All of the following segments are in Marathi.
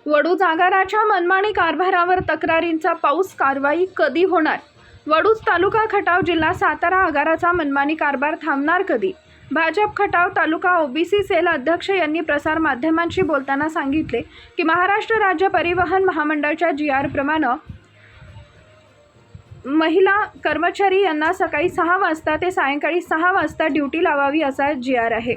वडूज आगाराच्या मनमानी कारभारावर तक्रारींचा पाऊस, कारवाई कधी होणार? वडूज तालुका खटाव जिल्हा सातारा आगाराचा मनमानी कारभार थांबणार कधी? भाजप खटाव तालुका ओबीसी सेल अध्यक्ष यांनी प्रसार माध्यमांशी बोलताना सांगितले की महाराष्ट्र राज्य परिवहन महामंडळाच्या GR प्रमाणे महिला कर्मचारी यांना सकाळी 6 वाजता ते सायंकाळी 6 वाजता ड्युटी लावावी असा GR आहे.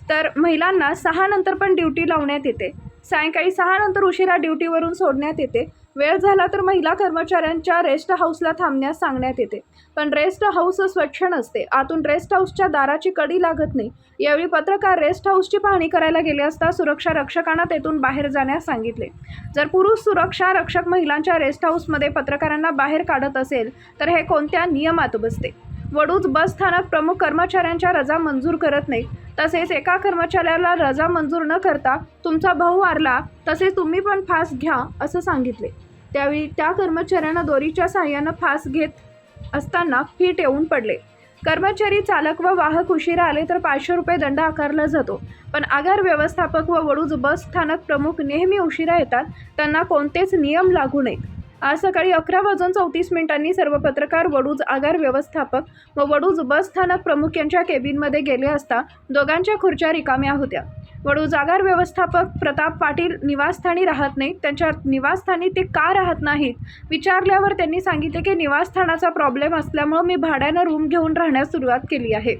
तर महिलांना 6 नंतर पण ड्युटी लावण्यात येते. सायंकाळी 6 नंतर उशिरा ड्युटीवरून सोडण्यात येते. वेळ झाला तर महिला कर्मचाऱ्यांच्या रेस्ट हाऊसला थांबण्यास सांगण्यात येते. पण रेस्ट हाऊस स्वच्छ नसते. आतून रेस्ट हाऊसच्या दाराची कडी लागत नाही. यावेळी पत्रकार रेस्ट हाऊसची पाहणी करायला गेले असता सुरक्षा रक्षकांना तेथून बाहेर जाण्यास सांगितले. जर पुरुष सुरक्षा रक्षक महिलांच्या रेस्ट हाऊसमध्ये पत्रकारांना बाहेर काढत असेल तर हे कोणत्या नियमात बसते? वडूज बस स्थानक प्रमुख कर्मचाऱ्यांच्या रजा मंजूर करत नाही. तसेच एका कर्मचाऱ्याला रजा मंजूर न करता तुमचा भाऊ वारला तसेच तुम्ही पण फास घ्या असं सांगितले. त्यावेळी त्या कर्मचाऱ्यांना दोरीच्या साहाय्यानं फास घेत असताना फीट येऊन पडले. कर्मचारी, चालक व वाहक उशिरा आले तर 500 रुपये दंड आकारला जातो. पण आगार व्यवस्थापक व वडूज बस स्थानक प्रमुख नेहमी उशिरा येतात. त्यांना कोणतेच नियम लागू नयेत. आज सकाळी 11:34 सर्व पत्रकार वडूज आगार व्यवस्थापक व वडूज बस स्थानक प्रमुख यांच्या केबिनमध्ये गेले असता दोघांच्या खुर्च्या रिकाम्या होत्या. वडूज आगार व्यवस्थापक प्रताप पाटील निवासस्थानी राहत नाहीत. त्यांच्या निवासस्थानी ते का राहत नाहीत विचारल्यावर त्यांनी सांगितले की निवासस्थानाचा प्रॉब्लेम असल्यामुळे मी भाड्यानं रूम घेऊन राहण्यास सुरुवात केली आहे.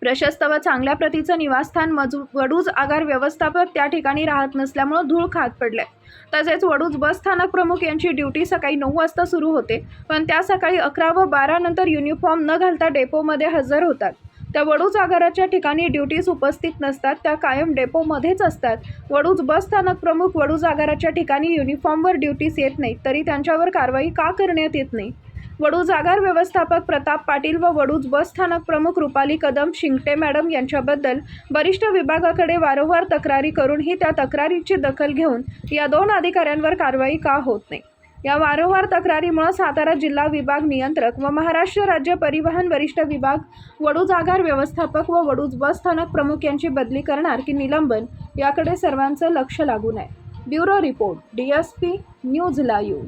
प्रशस्त व चांगल्या प्रतीचं निवासस्थान वडूज आगार व्यवस्थापक त्या ठिकाणी राहत नसल्यामुळे धूळ खात पडले. तसेच वडूज बस स्थानक प्रमुख यांची ड्युटी सकाळी 9 वाजता सुरू होते. पण त्या सकाळी 11 व 12 नंतर युनिफॉर्म न घालता डेपोमध्ये हजर होतात. त्या वडूज आगाराच्या ठिकाणी ड्युटीस उपस्थित नसतात. त्या कायम डेपोमध्येच असतात. वडूज बस स्थानक प्रमुख वडूज आगाराच्या ठिकाणी युनिफॉर्मवर ड्युटीस येत नाहीत तरी त्यांच्यावर कारवाई का करण्यात येत नाही? वडूज आगार व्यवस्थापक प्रताप पाटील व वडूज बस स्थानक प्रमुख रुपाली कदम शिंगटे मॅडम यांच्याबद्दल वरिष्ठ विभागाकडे वारंवार तक्रारी करूनही त्या तक्रारीची दखल घेऊन या 2 अधिकाऱ्यांवर कारवाई का होत नाही? या वारंवार तक्रारीमुळे सातारा जिल्हा विभाग नियंत्रक व महाराष्ट्र राज्य परिवहन वरिष्ठ विभाग वडूज आगार व्यवस्थापक व वडूज बस स्थानक प्रमुख यांची बदली करणार की निलंबन याकडे सर्वांचं लक्ष लागून आहे. Bureau report, DSP news live.